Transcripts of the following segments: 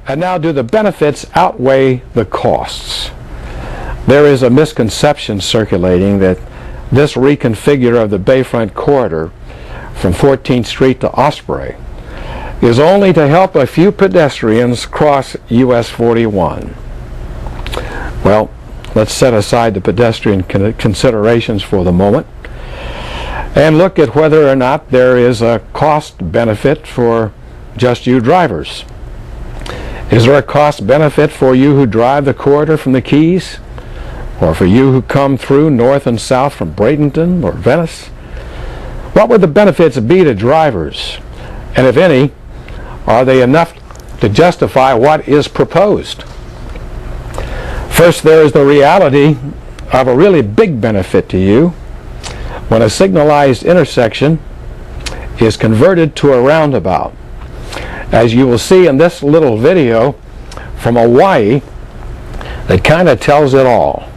And now, do the benefits outweigh the costs? There is a misconception circulating that this reconfigure of the Bayfront corridor from 14th Street to Osprey is only to help a few pedestrians cross US 41. Well, let's set aside the pedestrian considerations for the moment and look at whether or not there is a cost benefit for just you drivers. Is there a cost benefit for you who drive the corridor from the Keys, or for you who come through north and south from Bradenton or Venice? What would the benefits be to drivers? And if any, are they enough to justify what is proposed? First, there is the reality of a really big benefit to you when a signalized intersection is converted to a roundabout. As you will see in this little video from Hawaii, that kind of tells it all.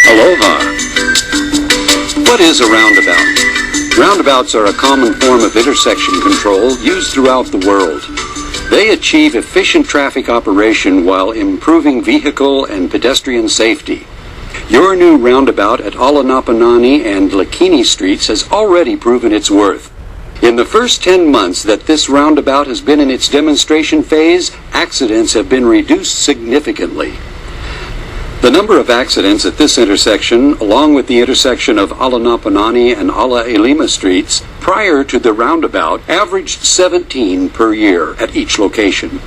Aloha. What is a roundabout? Roundabouts are a common form of intersection control used throughout the world. They achieve efficient traffic operation while improving vehicle and pedestrian safety. Your new roundabout at Alanapanani and Lakini Streets has already proven its worth. In the first 10 months that this roundabout has been in its demonstration phase, accidents have been reduced significantly. The number of accidents at this intersection, along with the intersection of Alanapanani and Ala Elima Streets, prior to the roundabout, averaged 17 per year at each location.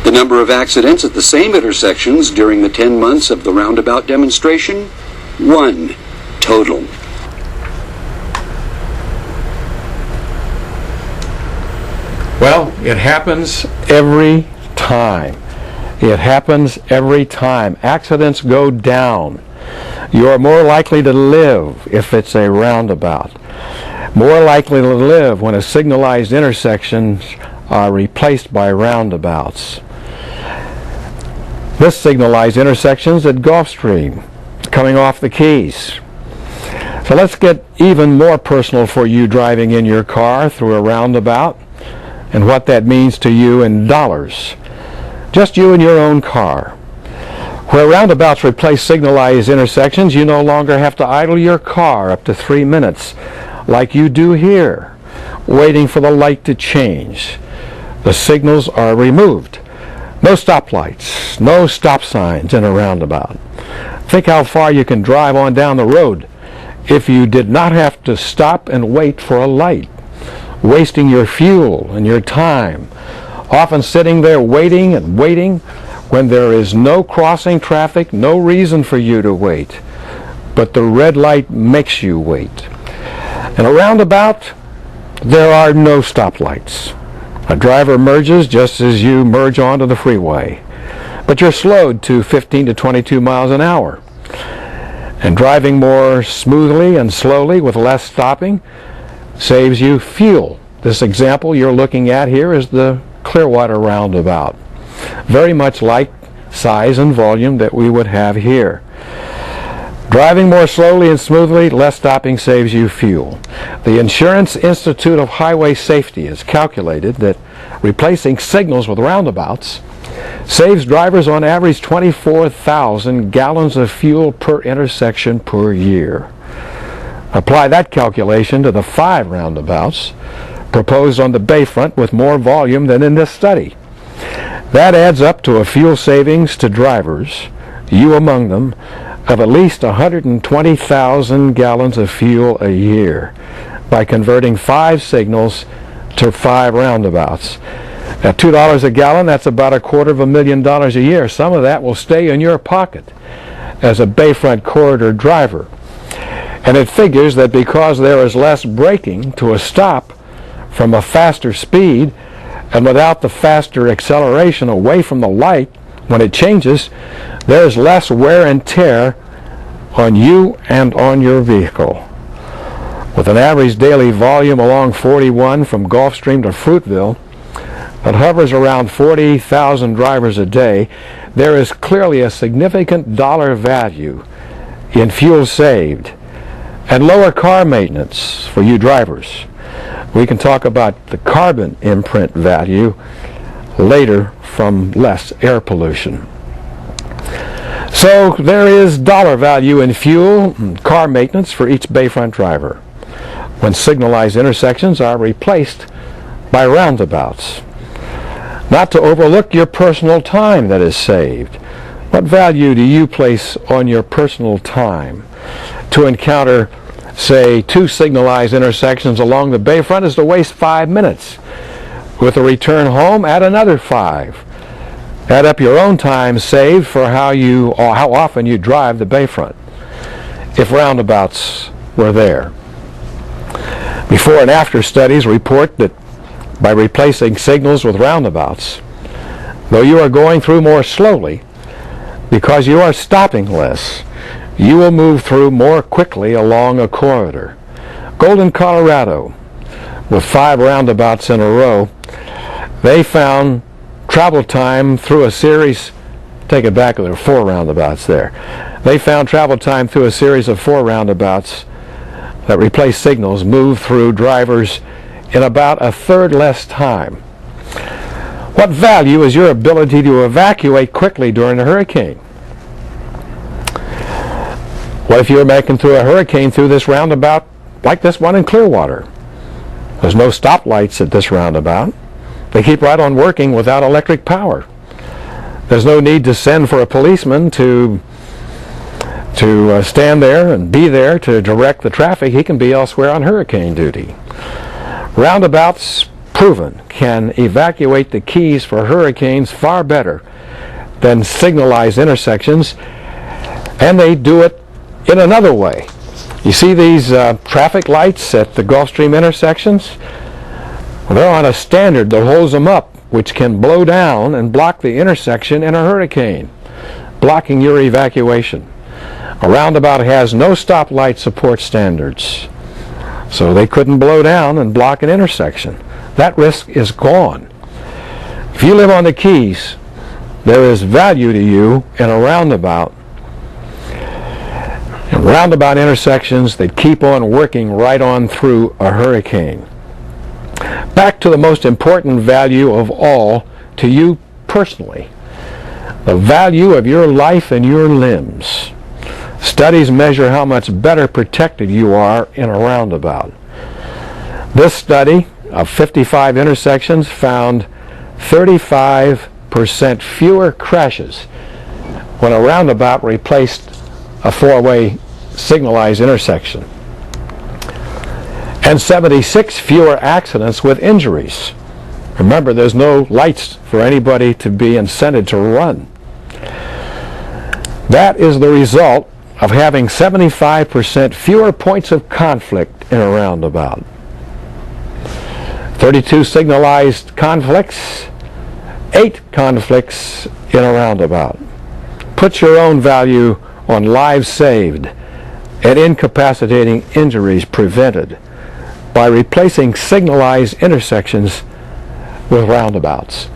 The number of accidents at the same intersections during the 10 months of the roundabout demonstration, 1 total. Well, it happens every time. It happens every time. Accidents go down. You are more likely to live if it's a roundabout. More likely to live when a signalized intersections are replaced by roundabouts. This signalized intersections at Gulfstream, coming off the Keys. So let's get even more personal for you driving in your car through a roundabout, and what that means to you in dollars. Just you and your own car. Where roundabouts replace signalized intersections, you no longer have to idle your car up to 3 minutes like you do here, waiting for the light to change. The signals are removed. No stoplights, no stop signs in a roundabout. Think how far you can drive on down the road if you did not have to stop and wait for a light, wasting your fuel and your time, often sitting there waiting and waiting when there is no crossing traffic, no reason for you to wait, but the red light makes you wait. In a roundabout, there are no stoplights. A driver merges just as you merge onto the freeway, but you're slowed to 15 to 22 miles an hour. And driving more smoothly and slowly with less stopping saves you fuel. This example you're looking at here is the Clearwater roundabout. Very much like size and volume that we would have here. Driving more slowly and smoothly, less stopping saves you fuel. The Insurance Institute of Highway Safety has calculated that replacing signals with roundabouts saves drivers on average 24,000 gallons of fuel per intersection per year. Apply that calculation to the 5 roundabouts proposed on the Bayfront with more volume than in this study. That adds up to a fuel savings to drivers, you among them, of at least 120,000 gallons of fuel a year by converting 5 signals to 5 roundabouts. At $2 a gallon, that's about $250,000 a year. Some of that will stay in your pocket as a Bayfront corridor driver. And it figures that because there is less braking to a stop from a faster speed, and without the faster acceleration away from the light when it changes, there's less wear and tear on you and on your vehicle. With an average daily volume along 41 from Gulfstream to Fruitville that hovers around 40,000 drivers a day, there is clearly a significant dollar value in fuel saved and lower car maintenance for you drivers. We can talk about the carbon imprint value later from less air pollution. So there is dollar value in fuel and car maintenance for each Bayfront driver when signalized intersections are replaced by roundabouts. Not to overlook your personal time that is saved. What value do you place on your personal time? To encounter, say, 2 signalized intersections along the Bayfront is to waste 5 minutes. With a return home, add another 5. Add up your own time saved for how often you drive the Bayfront, if roundabouts were there. Before and after studies report that by replacing signals with roundabouts, though you are going through more slowly, because you are stopping less, you will move through more quickly along a corridor. Golden, Colorado, with 5 roundabouts in a row, they found travel time through a series, take it back, there were 4 roundabouts there. They found travel time through a series of 4 roundabouts that replaced signals moved through drivers in about a third less time. What value is your ability to evacuate quickly during a hurricane? What if you were making through a hurricane through this roundabout like this one in Clearwater? There's no stoplights at this roundabout. They keep right on working without electric power. There's no need to send for a policeman to stand there and be there to direct the traffic. He can be elsewhere on hurricane duty. Roundabouts, proven, can evacuate the keys for hurricanes far better than signalized intersections, and they do it in another way. You see these traffic lights at the Gulfstream intersections? Well, they're on a standard that holds them up, which can blow down and block the intersection in a hurricane, blocking your evacuation. A roundabout has no stoplight support standards, so they couldn't blow down and block an intersection. That risk is gone. If you live on the Keys, there is value to you in a roundabout. And roundabout intersections that keep on working right on through a hurricane. Back to the most important value of all to you personally, the value of your life and your limbs. Studies measure how much better protected you are in a roundabout. This study of 55 intersections found 35% fewer crashes when a roundabout replaced a 4-way signalized intersection, and 76 fewer accidents with injuries. Remember, there's no lights for anybody to be incented to run. That is the result of having 75% fewer points of conflict in a roundabout. 32 signalized conflicts, 8 conflicts in a roundabout. Put your own value on lives saved and incapacitating injuries prevented by replacing signalized intersections with roundabouts.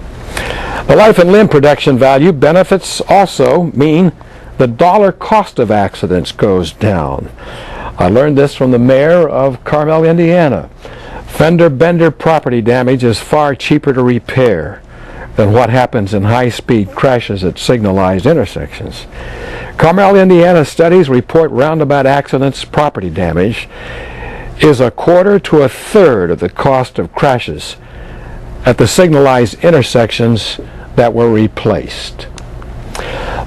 The life and limb protection value benefits also mean the dollar cost of accidents goes down. I learned this from the mayor of Carmel, Indiana. Fender bender property damage is far cheaper to repair than what happens in high-speed crashes at signalized intersections. Carmel, Indiana studies report roundabout accidents property damage is a quarter to a third of the cost of crashes at the signalized intersections that were replaced.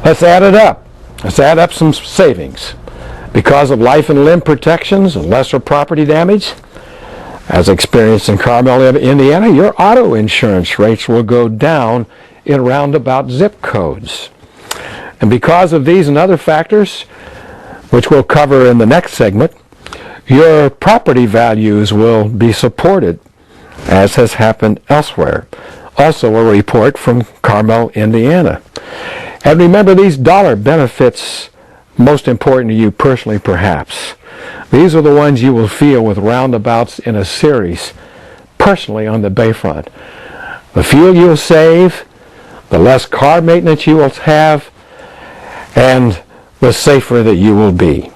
Let's add it up. Let's add up some savings. Because of life and limb protections and lesser property damage, as experienced in Carmel, Indiana, your auto insurance rates will go down in roundabout zip codes. And because of these and other factors, which we'll cover in the next segment, your property values will be supported, as has happened elsewhere. Also a report from Carmel, Indiana. And remember, these dollar benefits, most important to you personally perhaps, these are the ones you will feel with roundabouts in a series, personally on the Bayfront. The fuel you'll save, the less car maintenance you will have, and the safer that you will be.